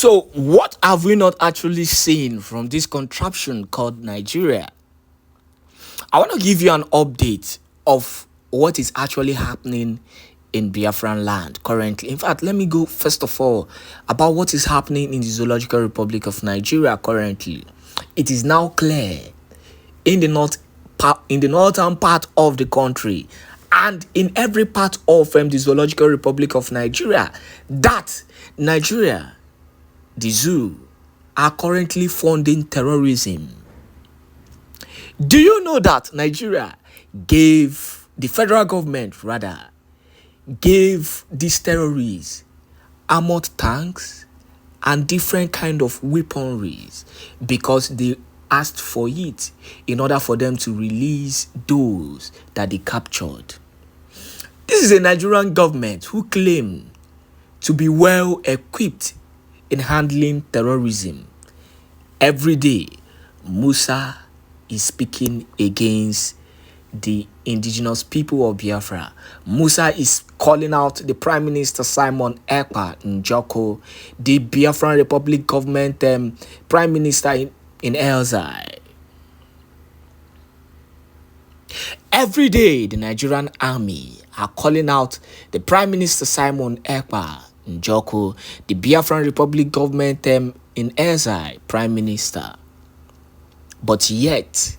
So, what have we not actually seen from this contraption called Nigeria? I want to give you an update of what is actually happening in Biafran land currently. In fact, let me go first of all about what is happening in the Zoological Republic of Nigeria currently. It is now clear in the northern part of the country and in every part of the Zoological Republic of Nigeria that Nigeria, the zoo, are currently funding terrorism. Do you know that Nigeria gave the federal government gave these terrorists armored tanks and different kind of weaponries because they asked for it in order for them to release those that they captured? This is a Nigerian government who claim to be well equipped in handling terrorism. Every day, Musa is speaking against the indigenous people of Biafra. Musa is calling out the Prime Minister Simon Ekpa Njoko, the Biafran Republic government Prime Minister in Elzai. Every day, the Nigerian army are calling out the Prime Minister Simon Ekpa Njoko, the Biafran Republic government in Elzai Prime Minister. But yet,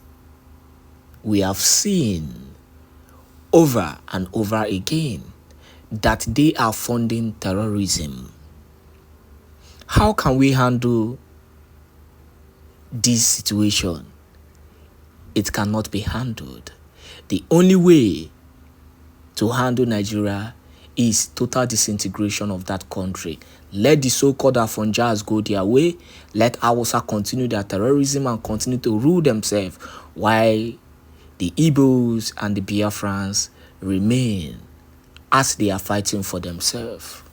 we have seen over and over again that they are funding terrorism. How can we handle this situation? It cannot be handled. The only way to handle Nigeria is total disintegration of that country. Let the so-called Afonjas go their way. Let Hausa continue their terrorism and continue to rule themselves while the Igbos and the Biafrans remain as they are fighting for themselves.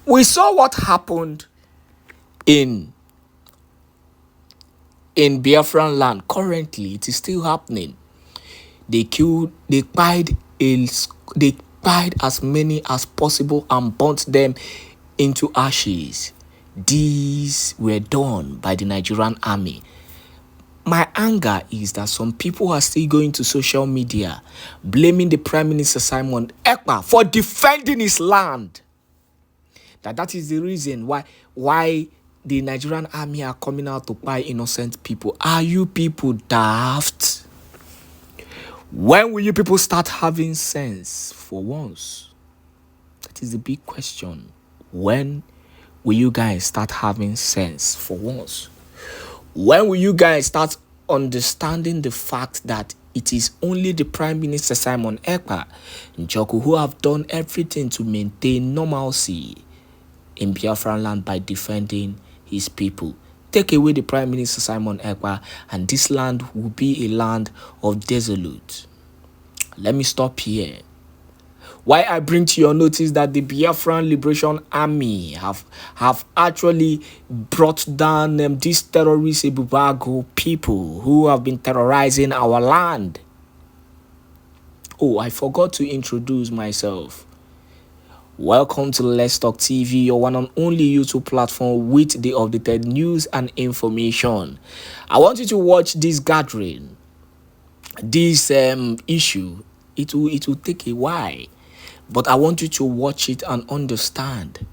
We saw what happened in Biafran land. Currently, it is still happening. They pied as many as possible and burnt them into ashes. These were done by the Nigerian army. My anger is that some people are still going to social media blaming the Prime Minister Simon Ekpa for defending his land. That is the reason why the Nigerian army are coming out to buy innocent people. Are you people daft? When will you people start having sense for once? That is the big question. When will you guys start having sense for once? When will you guys start understanding the fact that it is only the Prime Minister Simon Ekpa Njoko who have done everything to maintain normalcy in Biafran land by defending his people? Take away the Prime Minister Simon Ekpa and this land will be a land of desolate. Let me stop here. Why I bring to your notice that the Biafran Liberation Army have actually brought down these terrorist Ebubeagu people who have been terrorizing our land. Oh, I forgot to introduce myself. Welcome to Let's Talk TV, your one and only YouTube platform with the updated news and information. I want you to watch this gathering, this issue. It will take a while, but I want you to watch it and understand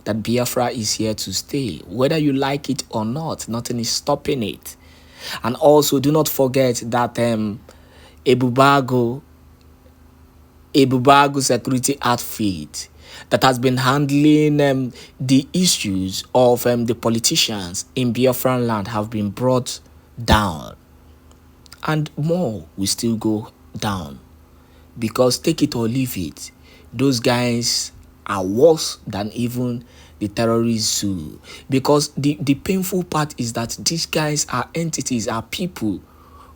that Biafra is here to stay. Whether you like it or not, nothing is stopping it. And also, do not forget that Ebubeagu security outfit that has been handling the issues of the politicians in Biafran land have been brought down. And more will still go down. Because take it or leave it, those guys are worse than even the terrorist zoo. Because the painful part is that these guys are entities, are people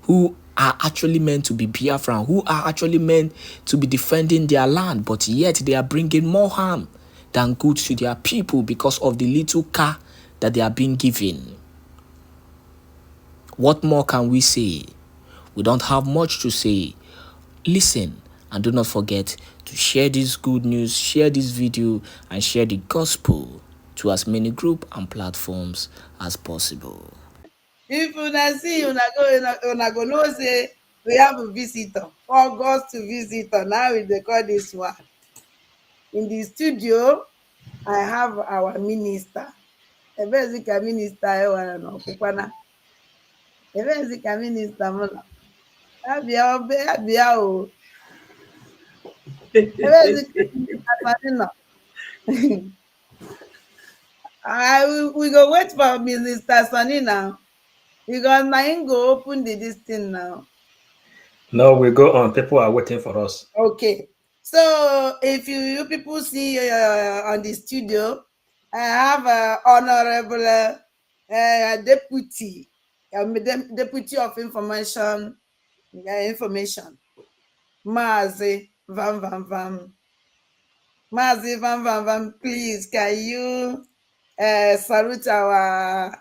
who are actually meant to be Biafran, who are actually meant to be defending their land, but yet they are bringing more harm than good to their people because of the little car that they are being given. What more can we say? We don't have much to say. Listen, and do not forget to share this good news, share this video, and share the gospel. to as many groups and platforms as possible. If una see, una go know say we have a visitor, August visitor. Now we dey call this one. In the studio, I have our minister. Ebezika minister ewana no kukwana. Ebezika minister mona. Abia o. Ebezika minister Fanina. We go wait for Minister Sunny now because na him go open this thing now. No, we go on. People are waiting for us. Okay. So if you people see on the studio, I have honorable deputy, deputy of information, Mazi Vam Vam Vam. Mazi Vam Vam Vam, please can you salute our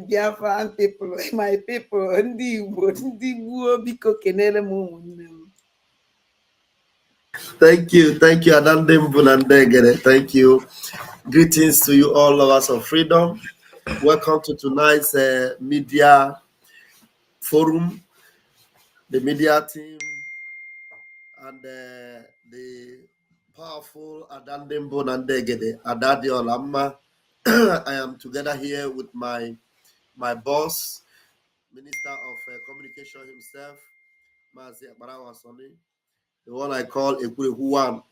Biafran people, my people, ndị Igbo biko kenere m ụmụnne m. Thank you, Anandra. Thank you. Greetings to you all lovers of freedom. Welcome to tonight's media forum. The media team and the powerful Adandembo Nandegede, Adadi Olamma. I am together here with my boss, Minister of Communication himself, Mazi Abarawa Soni, the one I call Ebubeagu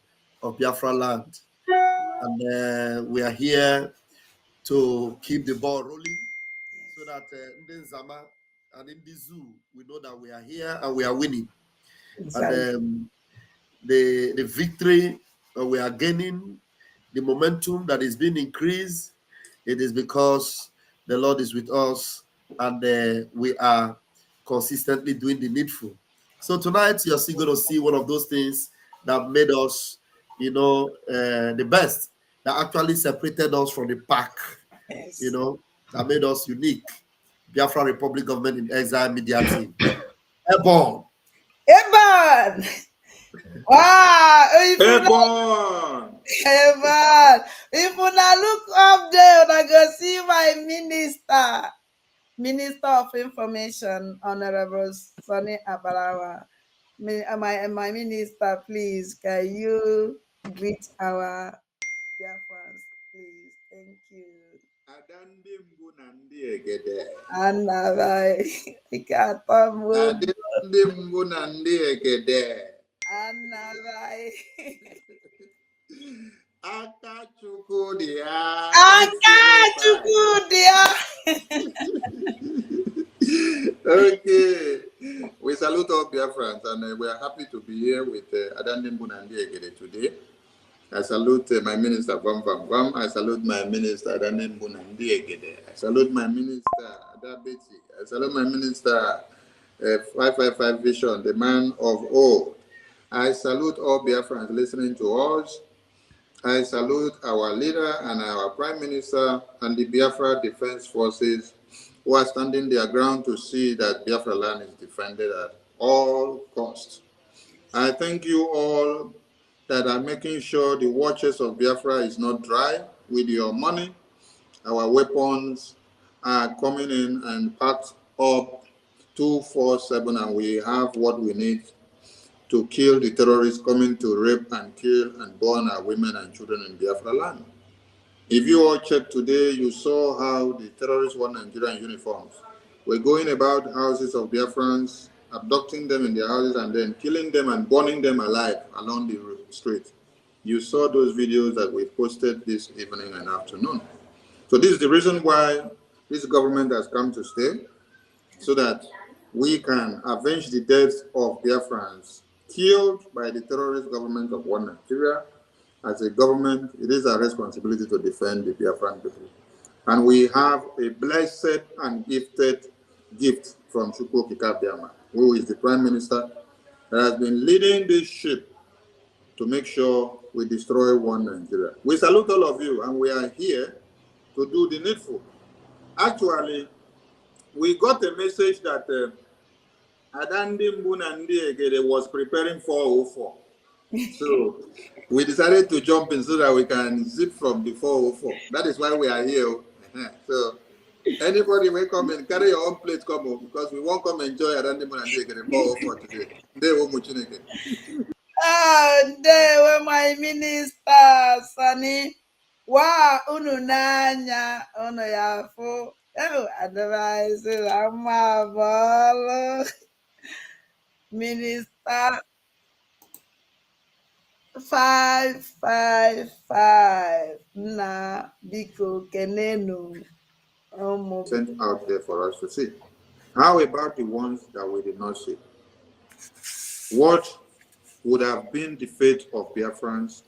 of Biafra land. And we are here to keep the ball rolling so that in Zama and in the zoo, we know that we are here and we are winning. Exactly. And the victory we are gaining, the momentum that is being increased, it is because the Lord is with us and we are consistently doing the needful. So tonight you're still going to see one of those things that made us, the best, that actually separated us from the pack, Yes. That made us unique. Biafra Republic Government in Exile Media Team. Airborne. Airborne! Wow! Airborne! If una look up there, una go see my Minister of Information, Honorable Sunny Abarawa. My minister, please, can you greet our Biafrans, please? Thank you. Adandembu na ndị egede. Anambra, ike atọ m obi. Adandembu na ndị egede. Anambra. Aka Chukwu dị ya. Aka Chukwu dị ya. Okay. We salute all Biafrans and we are happy to be here with Adandembu na ndị egede today. I salute my minister, Vam Vam Vam. I salute my minister, Adandembu na ndị egede. I salute my minister, Adabeti. I salute my minister, 555 Vision, the man of old. I salute all Biafrans listening to us. I salute our leader and our prime minister and the Biafra Defense Forces who are standing their ground to see that Biafra land is defended at all costs. I thank you all that are making sure the waters of Biafra is not dry with your money. Our weapons are coming in and packed up 247, and we have what we need to kill the terrorists coming to rape and kill and burn our women and children in Biafra land. If you all checked today, you saw how the terrorists wore Nigerian uniforms. We're going about houses of Biafrans, abducting them in their houses and then killing them and burning them alive along the street. You saw those videos that we posted this evening and afternoon. So this is the reason why this government has come to stay, so that we can avenge the deaths of Biafrans killed by the terrorist government of one Nigeria. As a government, it is our responsibility to defend the Biafran people. And we have a blessed and gifted gift from Chukwu Kikabiama, who is the Prime Minister that has been leading this ship to make sure we destroy one Nigeria. We salute all of you, and we are here to do the needful. Actually, we got a message that Adandembu na ndị egede was preparing 404. So we decided to jump in so that we can zip from the 404. That is why we are here. So anybody will come and carry your own plate, come home, because we won't come enjoy Adandimun and they get a 404 today. They won't much again. Oh, they were my minister, Sonny. Wow, ununanya, ono yafo. Oh, otherwise, I'm a ball. Minister 555. Na biko kenenu. Sent out there for us to see. How about the ones that we did not see? What would have been the fate of Biafrans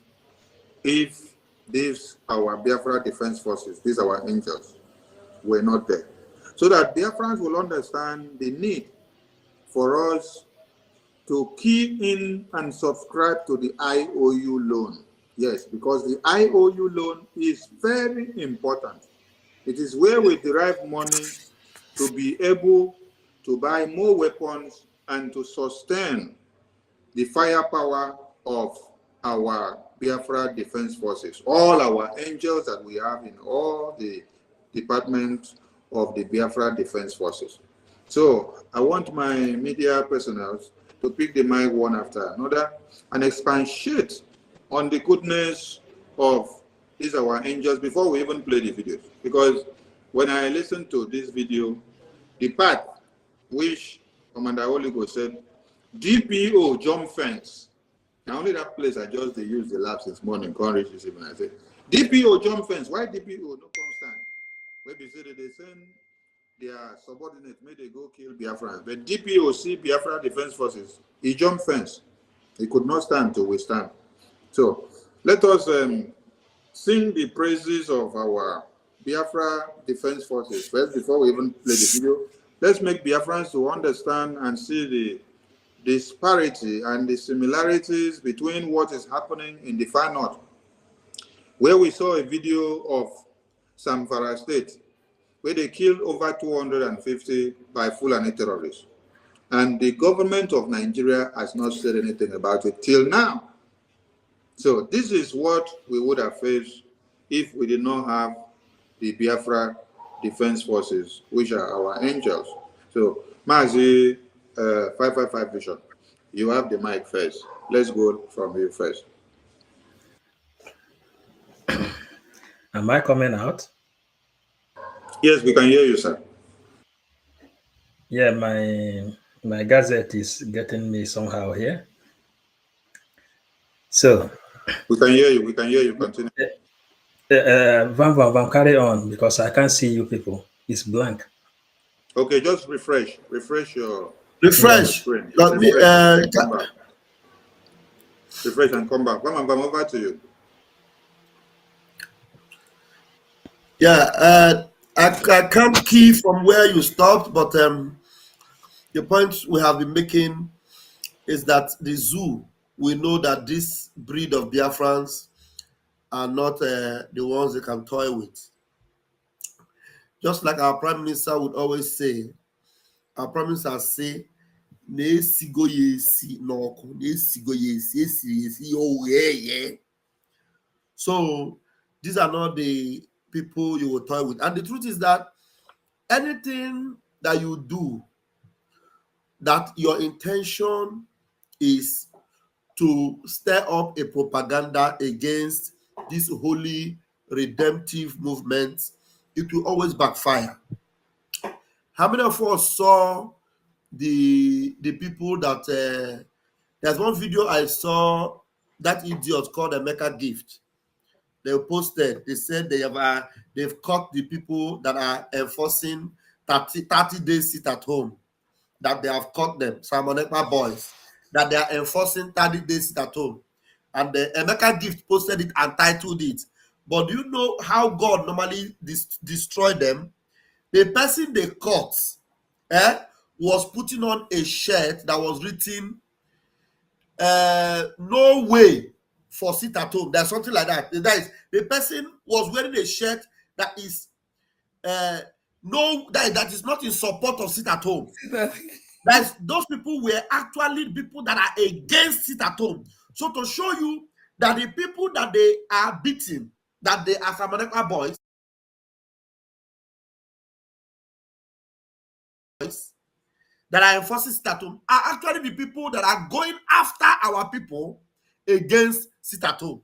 if these, our Biafra Defense Forces, these our angels, were not there? So that Biafrans will understand the need for us to key in and subscribe to the IOU loan. Yes, because the IOU loan is very important. It is where we derive money to be able to buy more weapons and to sustain the firepower of our Biafra Defense Forces, all our angels that we have in all the departments of the Biafra Defense Forces. So I want my media personnel to pick the mic one after another and expatiate on the goodness of these our angels before we even play the videos. Because when I listened to this video, the part which Commander Oligo said, DPO jump fence. Now only that place I just they use the lab since morning. Can't reach this evening. I said, DPO jump fence. Why DPO no come stand? Maybe say that they send their subordinates, may they go kill Biafrans. But DPO see Biafra Defense Forces. He jump fence. He could not stand to withstand. So let us sing the praises of our Biafra Defense Forces first before we even play the video. Let's make Biafrans to understand and see the disparity and the similarities between what is happening in the far north, where we saw a video of Zamfara State, where they killed over 250 by Fulani terrorists. And the government of Nigeria has not said anything about it till now. So this is what we would have faced if we did not have the Biafra Defense Forces, which are our angels. So Mazi 555 Vision, you have the mic first. Let's go from you first. Am I coming out? Yes, we can hear you, sir. Yeah, my gazette is getting me somehow here. So we can hear you. We can hear you. Continue. Vam, carry on because I can't see you people. It's blank. Okay, just refresh your screen. Refresh and come back. Vam, over to you. Yeah, I can't key from where you stopped, but the point we have been making is that the zoo, we know that this breed of Biafrans are not the ones they can toy with. Just like our Prime Minister would always say, our Prime Minister say, so these are not the people you will toy with. And the truth is that anything that you do, that your intention is to stir up a propaganda against this holy redemptive movement, it will always backfire. How many of us saw the people that there's one video I saw that idiot called Amaka Gift. They posted, they said they've caught the people that are enforcing 30 days sit at home, that they have caught them, Simon Ekpa boys, that they are enforcing 30 days sit at home. And the Emeka Gift posted it and titled it. But do you know how God normally destroyed them? The person they caught was putting on a shirt that was written, no way for sit at home. There's something like that. That is, the person was wearing a shirt that is that is not in support of sit at home. Those people were actually people that are against sit at home. So to show you that the people that they are beating, that they are Samaneka boys, that are enforcing Sitatum, are actually the people that are going after our people against Sitatum.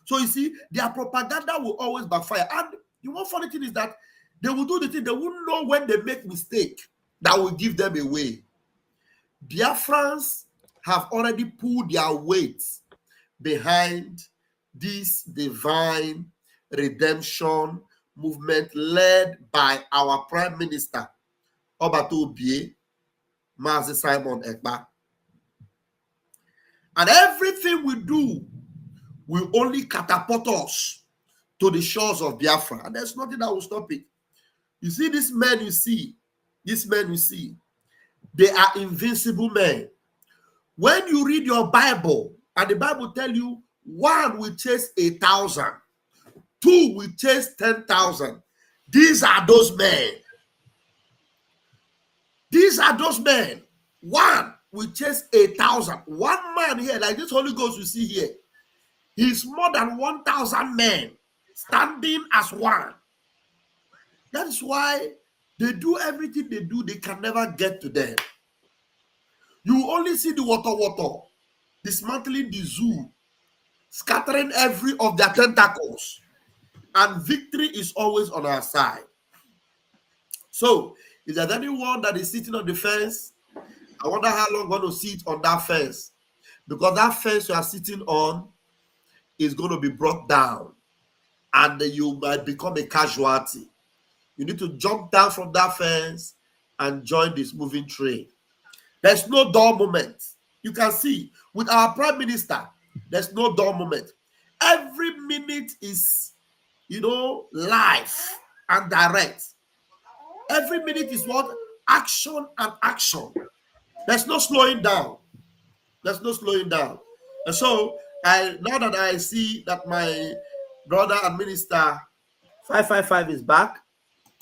So you see, their propaganda will always backfire. And the one funny thing is that they will do the thing, they won't know when they make mistake that will give them away. Biafrans have already pulled their weight behind this divine redemption movement led by our Prime Minister, Obato B.D.A, Mazi Simon Ekpa. And everything we do will only catapult us to the shores of Biafra. And there's nothing that will stop it. You see, these men you see, they are invincible men. When you read your Bible, and the Bible tell you 1 will chase 1,000, 2 will chase 10,000. These are those men. These are those men. 1 will chase 1,000. One man here, like this Holy Ghost you see here, he's more than 1,000 men standing as one. That is why they do everything they do, they can never get to them. You only see the water, dismantling the zoo, scattering every of their tentacles, and victory is always on our side. So, if there's anyone that is sitting on the fence, I wonder how long you're going to sit on that fence, because that fence you are sitting on is going to be brought down, and you might become a casualty. You need to jump down from that fence and join this moving train. There's no dull moment. You can see with our Prime Minister, there's no dull moment. Every minute is, live and direct. Every minute is what? Action and action. There's no slowing down. There's no slowing down. And so, now that I see that my brother and minister 555 is back,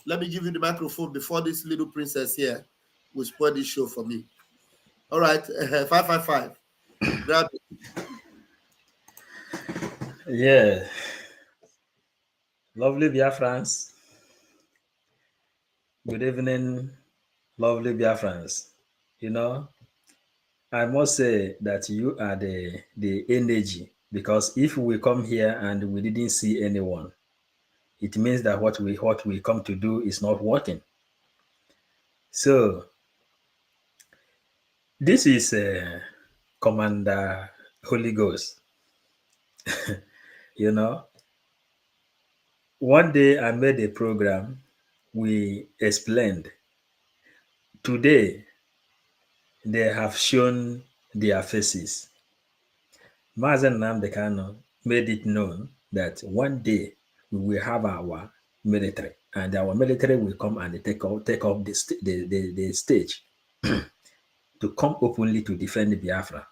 let me give you the microphone before this little princess here will spoil this show for me. All right, 555. Grab it. Yeah. Lovely Biafrans. Good evening, lovely Biafrans. I must say that you are the energy, because if we come here and we didn't see anyone, it means that what we come to do is not working. So this is Commander Holy Ghost. One day I made a program, we explained. Today, they have shown their faces. Mazen Namdekano made it known that one day we will have our military, and our military will come and take up the stage to come openly to defend Biafra.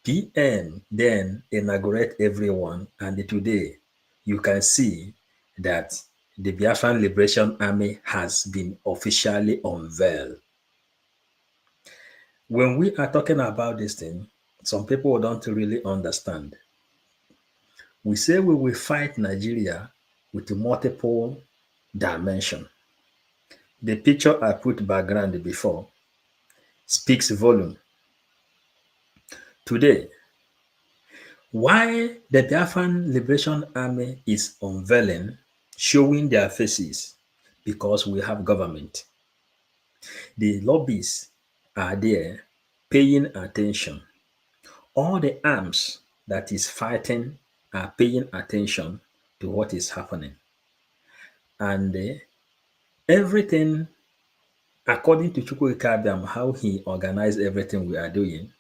PM then inaugurate everyone, and today you can see that the Biafran Liberation Army has been officially unveiled. When we are talking about this thing, some people don't really understand. We say we will fight Nigeria with multiple dimensions. The picture I put background before speaks volume. Today, why the Biafran Liberation Army is unveiling, showing their faces, because we have government. The lobbies are there paying attention. All the arms that is fighting are paying attention to what is happening. And everything, according to Chukwuka, how he organized everything we are doing,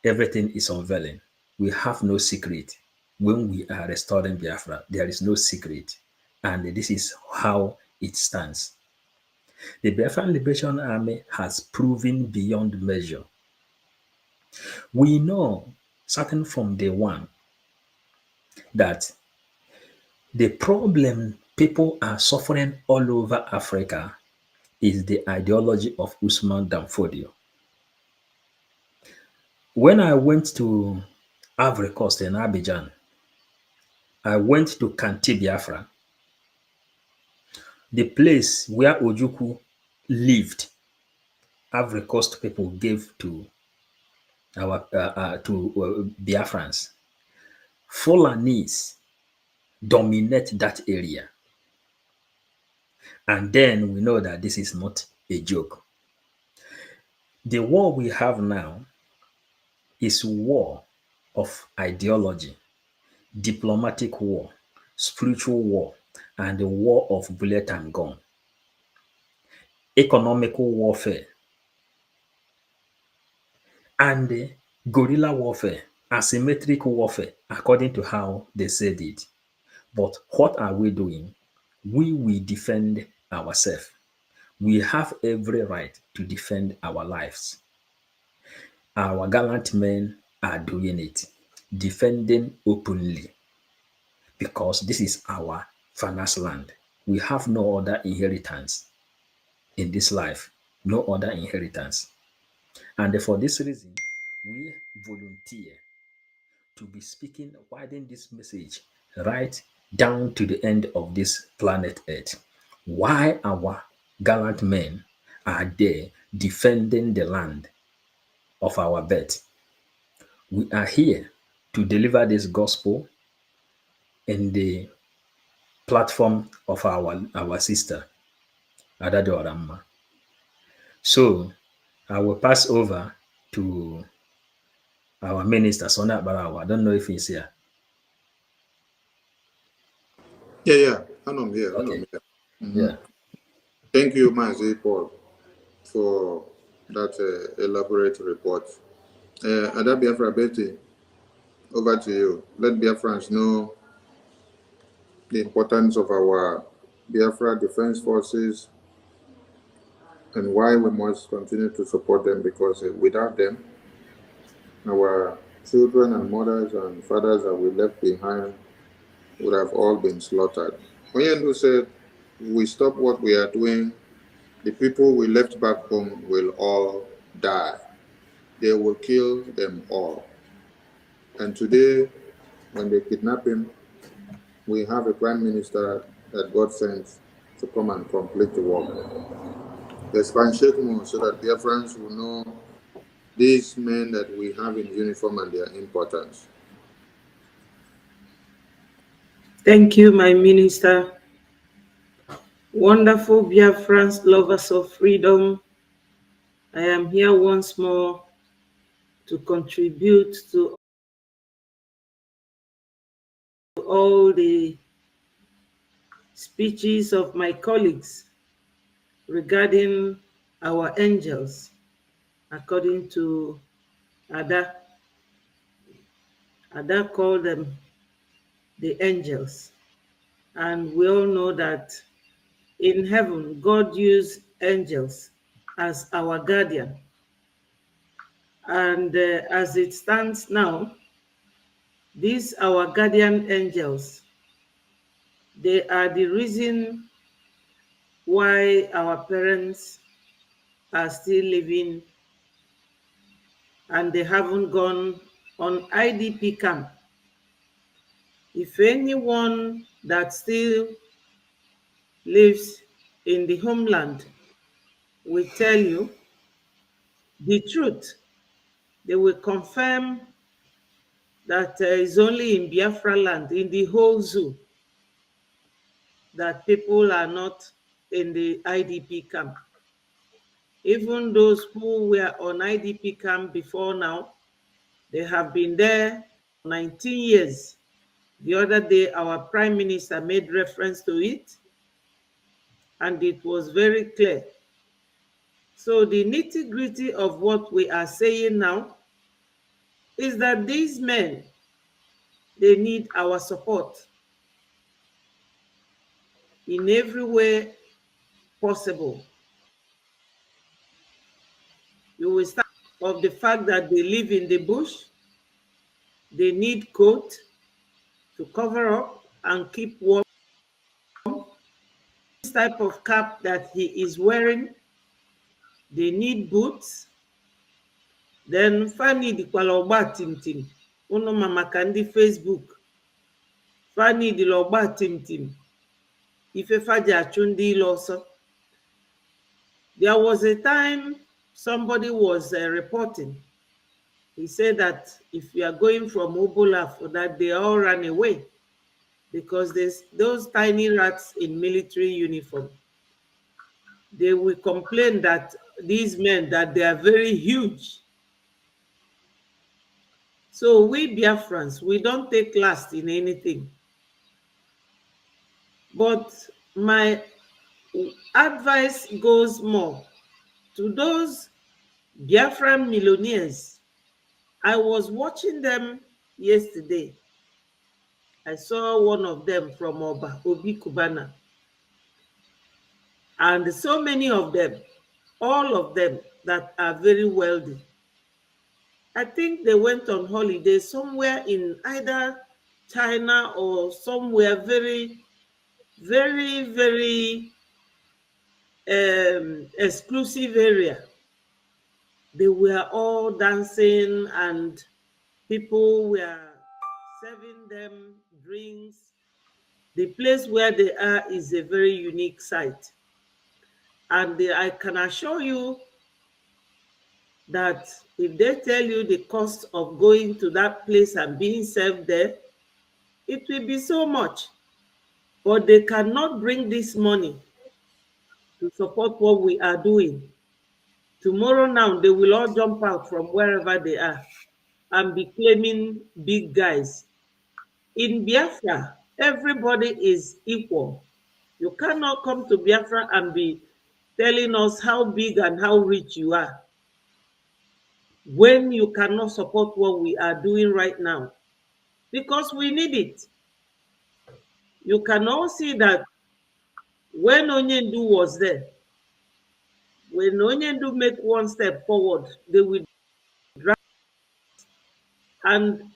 everything is unveiling. We have no secret. When we are restoring Biafra, there is no secret. And this is how it stands. The Biafran Liberation Army has proven beyond measure. We know, starting from day one, that the problem people are suffering all over Africa is the ideology of Usman Danfodio. When I went to Ivory Coast in Abidjan, I went to Kanti Biafra, the place where Ojuku lived. Ivory Coast people gave to our Biafrans. Fulanese dominate that area, and then we know that this is not a joke. The war we have now is war of ideology, diplomatic war, spiritual war, and the war of bullet and gun, economical warfare, and guerrilla warfare, asymmetric warfare, according to how they said it. But what are we doing? We will defend ourselves. We have every right to defend our lives. Our gallant men are doing it, defending openly, because this is our father's land. We have no other inheritance in this life, no other inheritance. And for this reason, we volunteer to be speaking, widen this message right down to the end of this planet Earth. Why our gallant men are there defending the land of our birth. We are here to deliver this gospel in the platform of our sister, Adado Oramma. So I will pass over to our minister, Sona Barawa. I don't know if he's here. Yeah. I'm here. Okay. Mhm. Yeah. Thank you, Mazi Paul, for that elaborate report. Ada Biafra Betty, over to you. Let Biafrans know the importance of our Biafra Defense Forces and why we must continue to support them, because without them, our children and mothers and fathers that we left behind would have all been slaughtered. Oyendu said, we stop what we are doing, the people we left back home will all die. They will kill them all. And today, when they kidnap him, we have a prime minister that God sent to come and complete the work. Expand more so that Biafrans will know these men that we have in uniform and their importance. Thank you, my minister. Wonderful Biafrans, lovers of freedom. I am here once more to contribute to all the speeches of my colleagues regarding our angels, according to Ada. Ada called them the angels. And we all know that in heaven, God used angels as our guardian. And as it stands now, these our guardian angels, they are the reason why our parents are still living and they haven't gone on IDP camp. If anyone that still lives in the homeland will tell you the truth, they will confirm that it's only in Biafra land, in the whole zoo, that people are not in the IDP camp. Even those who were on IDP camp before now, they have been there for 19 years. The other day, our prime minister made reference to it, and it was very clear. So the nitty-gritty of what we are saying now is that these men, they need our support in every way possible. You will start of the fact that they live in the bush, they need coat to cover up and keep warm. This type of cap that he is wearing, they need boots, Then Fanny di kwalogba tim. Uno mama kandi Facebook. Fanny di logba tim. Ife faja chundi loso. There was a time somebody was reporting. He said that if you are going from Obola for that, they all ran away because there's those tiny rats in military uniform. They will complain that these men, that they are very huge. So we Biafrans, we don't take last in anything. But my advice goes more to those Biafran millionaires. I was watching them yesterday. I saw one of them from Obi Kubana. And so many of them, all of them that are very wealthy. I think they went on holiday somewhere in either China or somewhere very, very, very exclusive area. They were all dancing and people were serving them drinks. The place where they are is a very unique site. And I can assure you that if they tell you the cost of going to that place and being served there, it will be so much. But they cannot bring this money to support what we are doing. Tomorrow now, they will all jump out from wherever they are and be claiming big guys. In Biafra, everybody is equal. You cannot come to Biafra and be telling us how big and how rich you are when you cannot support what we are doing right now, because we need it. You can all see that when Onyendu was there, when Onyendu make one step forward, they will drag. And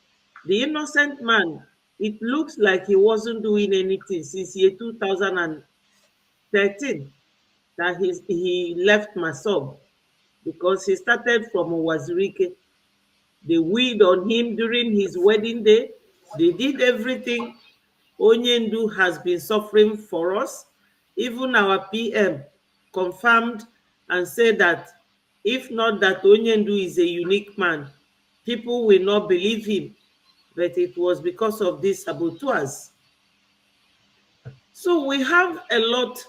the innocent man, it looks like he wasn't doing anything since year 2013 that he left Masob, because he started from Wazirike. They weed on him during his wedding day. They did everything. Onyendu has been suffering for us. Even our PM confirmed and said that if not that Onyendu is a unique man, people will not believe him. But it was because of these saboteurs. So we have a lot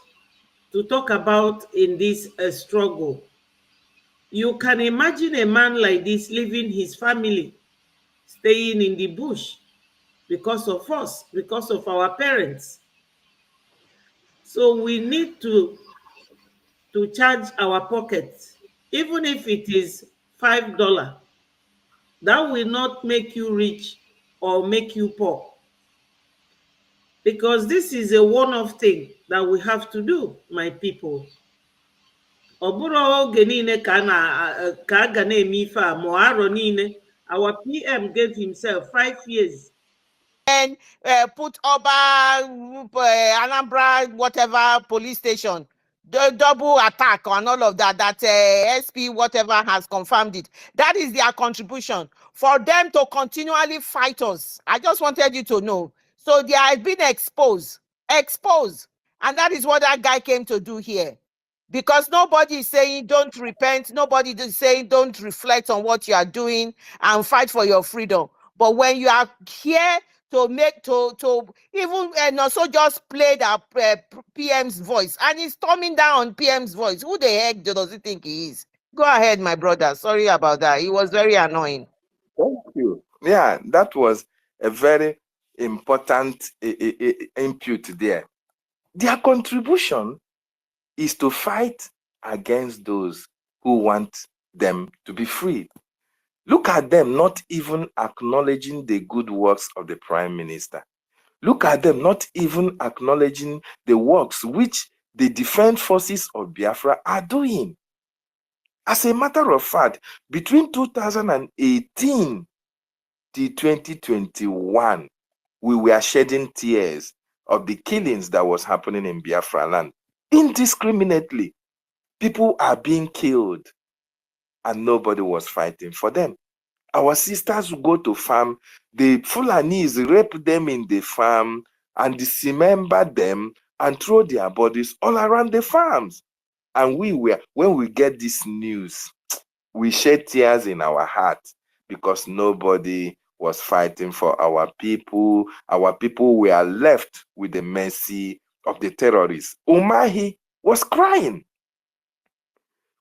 to talk about in this struggle. You can imagine a man like this leaving his family, staying in the bush because of us, because of our parents. So we need to charge our pockets, even if it is $5. That will not make you rich or make you poor, because this is a one-off thing that we have to do, my people. Our PM gave himself 5 years. And put Oba, Anambra, whatever police station, the double attack and all of that, that SP whatever has confirmed it. That is their contribution for them to continually fight us. I just wanted you to know. So they are being exposed. And that is what that guy came to do here. Because nobody is saying don't repent. Nobody is saying don't reflect on what you are doing and fight for your freedom. But when you are here to make to even and also just play that PM's voice, and he's storming down on PM's voice. Who the heck does he think he is? Go ahead, my brother. Sorry about that. He was very annoying. Thank you. Yeah, that was a very important input there. Their contribution is to fight against those who want them to be free. Look at them not even acknowledging the good works of the Prime Minister. Look at them not even acknowledging the works which the defense forces of Biafra are doing. As a matter of fact, between 2018 to 2021, we were shedding tears of the killings that was happening in Biafra land. Indiscriminately, people are being killed. and nobody was fighting for them. Our sisters would go to farm, the Fulanis rape them in the farm and dismember them and throw their bodies all around the farms. And when we get this news, we shed tears in our heart because nobody was fighting for our people. Our people were left with the mercy of the terrorists. Umahi was crying.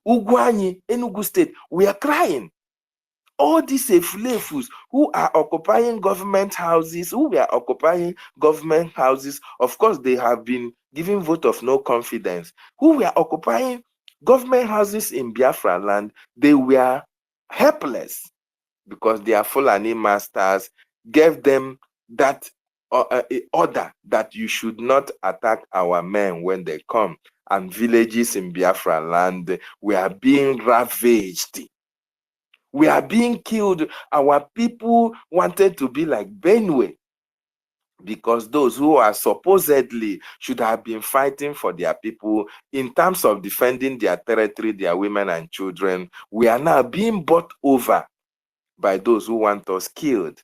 Ugwanyi, Enugu State, we are crying. All these Efulefus who are occupying government houses, of course, they have been given vote of no confidence, who were occupying government houses in Biafra land, they were helpless because their Fulani masters gave them that order that you should not attack our men when they come. And villages in Biafra land were being ravaged. We are being killed. Our people wanted to be like Benue because those who are supposedly should have been fighting for their people in terms of defending their territory, their women and children, we are now being bought over by those who want us killed.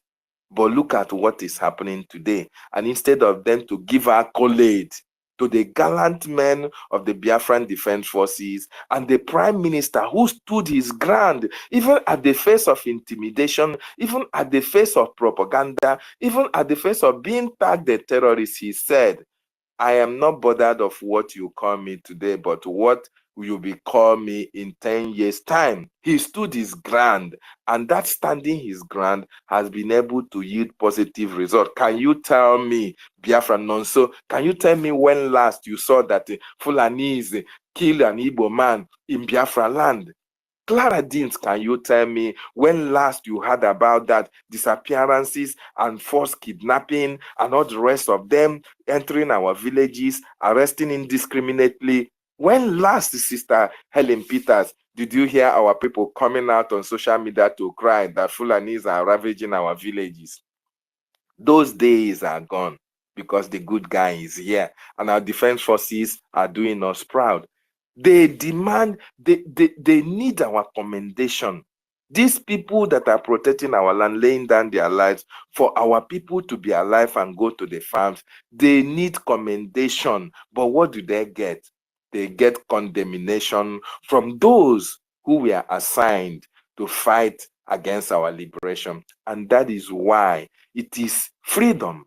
But look at what is happening today. And instead of them to give accolade to the gallant men of the Biafran Defense Forces and the Prime Minister who stood his ground, even at the face of intimidation, even at the face of propaganda, even at the face of being tagged a terrorist, he said, I am not bothered of what you call me today, but what will be call me in 10 years' time. He stood his ground, and that standing his ground has been able to yield positive results. Can you tell me, Biafra Nonso, can you tell me when last you saw that Fulanese kill an Igbo man in Biafra land? Clara Deans, can you tell me when last you heard about that disappearances and forced kidnapping and all the rest of them entering our villages, arresting indiscriminately? When last, Sister Helen Peters, did you hear our people coming out on social media to cry that Fulanis are ravaging our villages? Those days are gone because the good guy is here and our defense forces are doing us proud. They demand, they need our commendation. These people that are protecting our land, laying down their lives for our people to be alive and go to the farms, they need commendation. But what do they get? They get condemnation from those who were assigned to fight against our liberation. And that is why it is freedom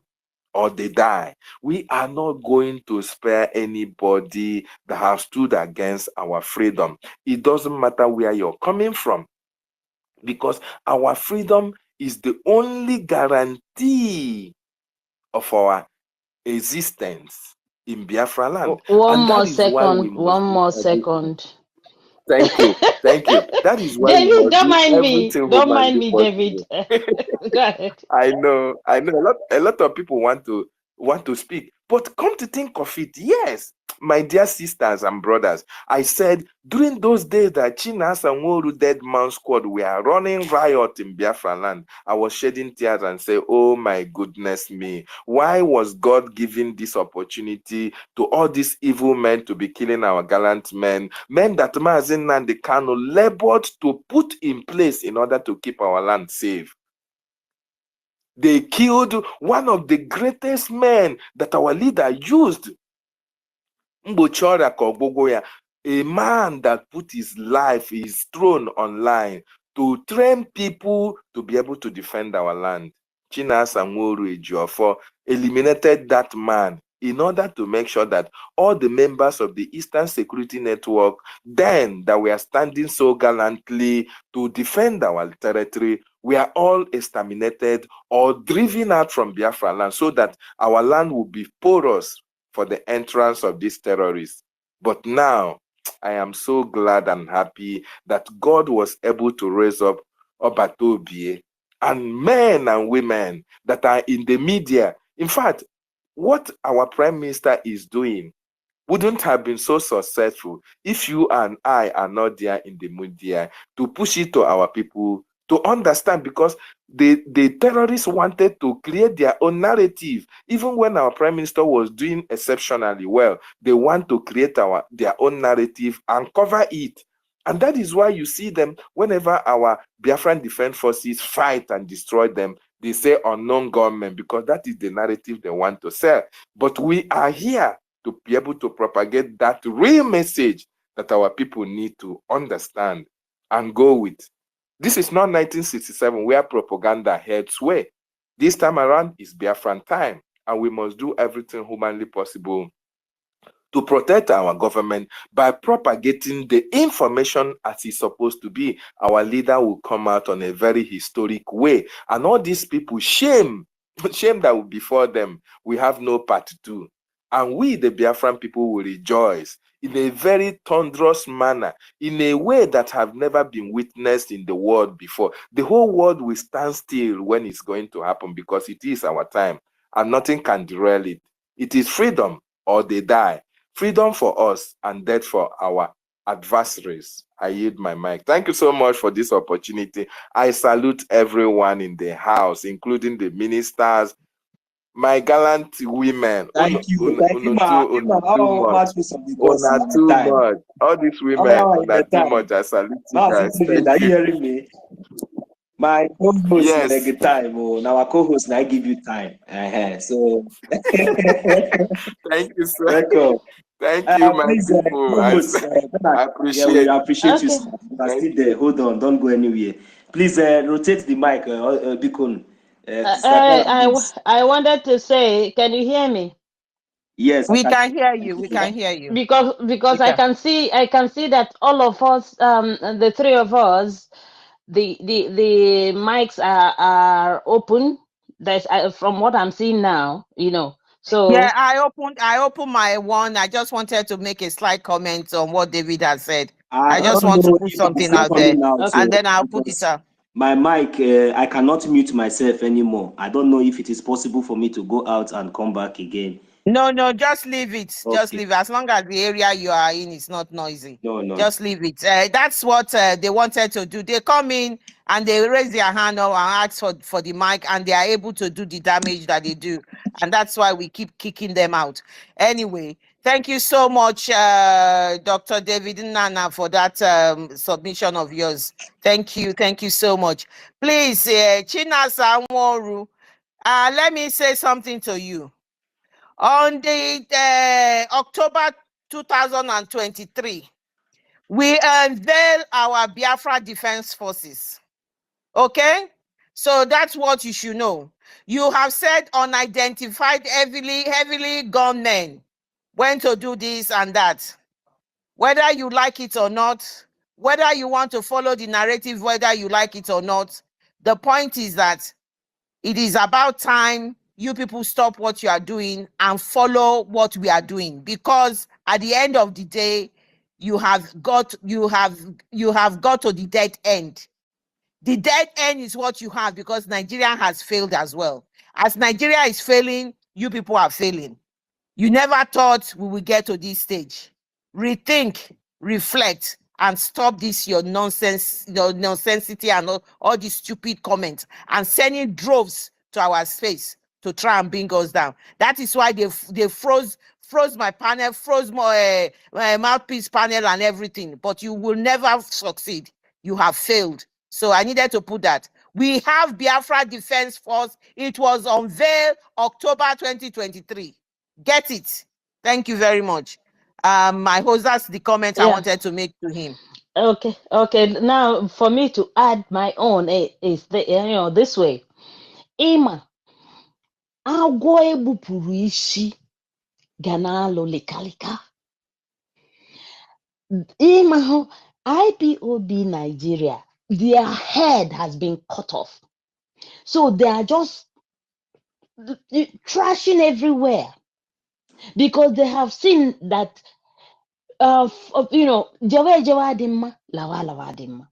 or they die. We are not going to spare anybody that has stood against our freedom. It doesn't matter where you're coming from, because our freedom is the only guarantee of our existence in Biafra land. One And more that is why we second. must One do more everything. second. Thank you. Thank you. That is why we David, must don't do mind me. everything Don't mind humanly me, David. possible. Go ahead. I know. A lot of people want to speak, but come to think of it, yes, my dear sisters and brothers, I said during those days that Chinas and Woru Dead Man Squad were running riot in Biafra land, I was shedding tears and say, oh my goodness me, why was God giving this opportunity to all these evil men to be killing our gallant men that Mazin Nandi Kano labored to put in place in order to keep our land safe? They killed one of the greatest men that our leader used. Mbochora Kogbogoya, a man that put his life, his throne online to train people to be able to defend our land. Chinas Nworu Ejiofor eliminated that man in order to make sure that all the members of the Eastern Security Network then that were standing so gallantly to defend our territory were all exterminated or driven out from Biafra land so that our land would be porous for the entrance of these terrorists. But now, I am so glad and happy that God was able to raise up Obatobie and men and women that are in the media. In fact, what our Prime Minister is doing wouldn't have been so successful if you and I are not there in the media to push it to our people to understand, because the terrorists wanted to create their own narrative. Even when our Prime Minister was doing exceptionally well, they want to create their own narrative and cover it. And that is why you see them, whenever our Biafran Defense Forces fight and destroy them, they say unknown gunmen, because that is the narrative they want to sell. But we are here to be able to propagate that real message that our people need to understand and go with. This is not 1967 where propaganda held sway. This time around is Biafran time, and we must do everything humanly possible to protect our government by propagating the information as it's supposed to be. Our leader will come out on a very historic way. And all these people, shame that will befall them. We have no part to do. And we, the Biafran people, will rejoice in a very thunderous manner, in a way that have never been witnessed in the world before. The whole world will stand still when it's going to happen, because it is our time and nothing can derail it. It is freedom or they die. Freedom for us and death for our adversaries. I yield my mic. Thank you so much for this opportunity. I salute everyone in the house, including the ministers, my gallant women. Thank you. Thank you, ma. Too much. Too much. All these women, too much. I salute you guys. Thank are you you. hearing me? My co-host, yes. Time. Oh, now our co-host, I give you time. So thank you, sir. Welcome. Thank you, my people. I appreciate. Yeah, we appreciate you. You are still there. Hold on, don't go anywhere. Please rotate the mic, Bikon. I wanted to say, can you hear me? Yes, we can hear you. We can hear you because I can see that all of us, the three of us, the mics are open. There's from what I'm seeing now, So yeah, I opened my one. I just wanted to make a slight comment on what David has said. I just want to put something out there, and then I'll put it up. My mic, I cannot mute myself anymore. I don't know if it is possible for me to go out and come back again. No, just leave it. Okay. Just leave it. As long as the area you are in is not noisy. No. Just leave it. That's what they wanted to do. They come in and they raise their hand up and ask for the mic, and they are able to do the damage that they do. And that's why we keep kicking them out. Anyway, thank you so much, Dr. David Nana, for that submission of yours. Thank you. Thank you so much. Please, Chinasa Nworu, let me say something to you. On the October 2023, we unveil our Biafra Defense Forces. Okay? So that's what you should know. You have said unidentified heavily gunmen went to do this and that. Whether you like it or not, whether you want to follow the narrative, whether you like it or not, the point is that it is about time you people stop what you are doing and follow what we are doing, because at the end of the day, you have got to the dead end. The dead end is what you have, because Nigeria has failed as well. As Nigeria is failing, you people are failing. You never thought we would get to this stage. Rethink, reflect, and stop this your nonsense, your nonsensity and all these stupid comments and sending droves to our space to try and bring us down. That is why they froze my panel, froze my mouthpiece panel and everything. But you will never succeed. You have failed. So I needed to put that. We have Biafra Defense Force. It was unveiled October 2023. Get it. Thank you very much. My host, that's the comment I wanted to make to him. Okay. Now, for me to add my own is this way. Ima agwọ egbupụrụ isi ga na-alụ likalika. Ima IPOB Nigeria, their head has been cut off. So they are just trashing everywhere, because they have seen that Jawa Adimma, Lawa Adimma.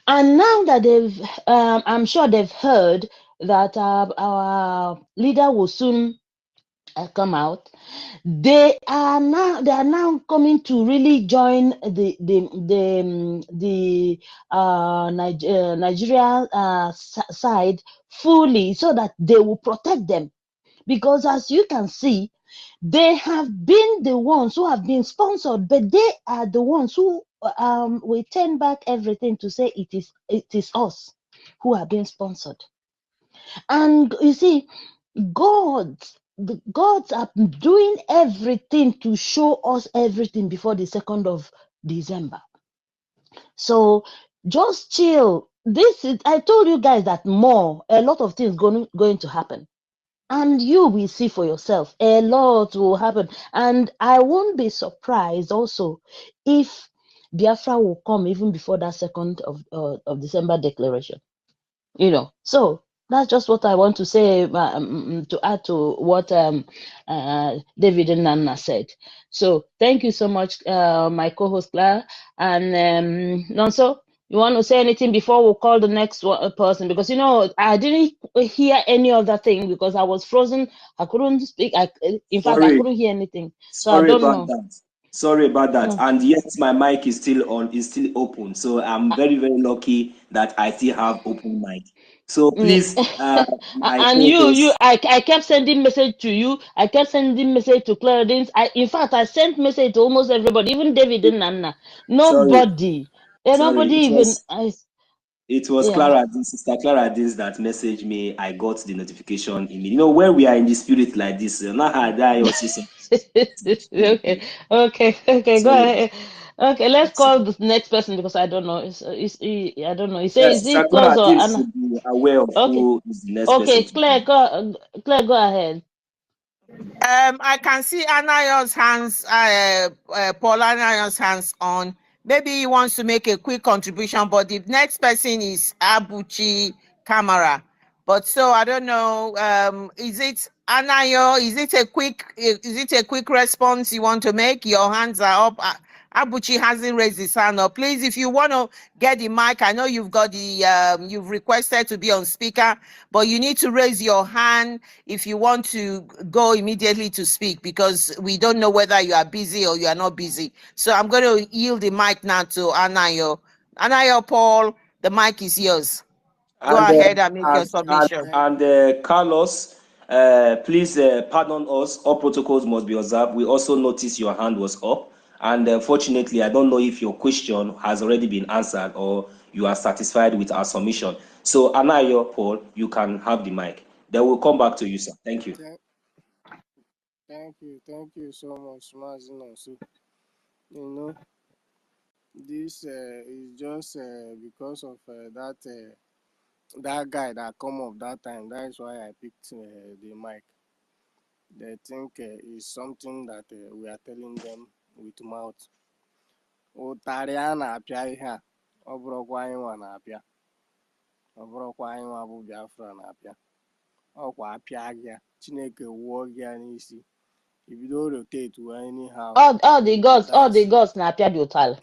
And now that they've I'm sure they've heard that our leader will soon come out, they are now coming to really join the Nigeria side fully, so that they will protect them. Because as you can see, They have been the ones who have been sponsored, but they are the ones who will turn back everything to say it is us who are being sponsored. And you see, the gods are doing everything to show us everything before the 2nd of December. So just chill. I told you guys that a lot of things going to happen. And you will see for yourself, a lot will happen. And I won't be surprised also if Biafra will come even before that 2nd of December declaration. So that's just what I want to say, to add to what David and Nana said. So thank you so much, my co-host Clara. And Nonso, you want to say anything before we call the next person? Because I didn't hear any other thing because I was frozen. I couldn't speak. In fact, I couldn't hear anything. So I don't know. Sorry about that. And yet my mic is still on, is still open. So I'm very, very lucky that I still have open mic. So please, and I kept sending message to you. I kept sending message to Clarence. In fact, I sent message to almost everybody, even David and Nana. Nobody. Nobody even. It was Clara, Sister Clara Dins that messaged me. I got the notification immediately. When we are in the spirit like this, Okay, go ahead. Okay, let's call the next person because I don't know. I don't know. He says, is it close or Anna? Should be aware of who is the next Okay, person. Claire, go ahead. I can see Anayo's hands, Paul Anayo's hands on. Maybe he wants to make a quick contribution, but the next person is Abuchi Kamara. But so I don't know. Is it Anayo? Is it a quick response you want to make? Your hands are up. Abuchi hasn't raised his hand up. Please, if you want to get the mic, I know you've got you've requested to be on speaker, but you need to raise your hand if you want to go immediately to speak, because we don't know whether you are busy or you are not busy. So I'm going to yield the mic now to Anayo. Anayo, Paul, the mic is yours. Go ahead and make your submission. And Carlos, please pardon us. All protocols must be observed. We also noticed your hand was up. And fortunately, I don't know if your question has already been answered or you are satisfied with our submission. So, Anayo, Paul, you can have the mic. Then we'll come back to you, sir. Thank you. Thank you so much, Mazino. So, this is just because of that guy that come up that time. That is why I picked the mic. They think it's something that we are telling them with mouth. Ụtarị a na-apịa ihe a, ọ bụrụkwa anyị nwa na-apịa, ọ bụrụkwa anyị nwa bụ Biafra na-apịa, ọkwa apịa gị Chineke wụọ gị n'isi, ibido rotate anyhow. All the gods na-apịa dị ụtalị.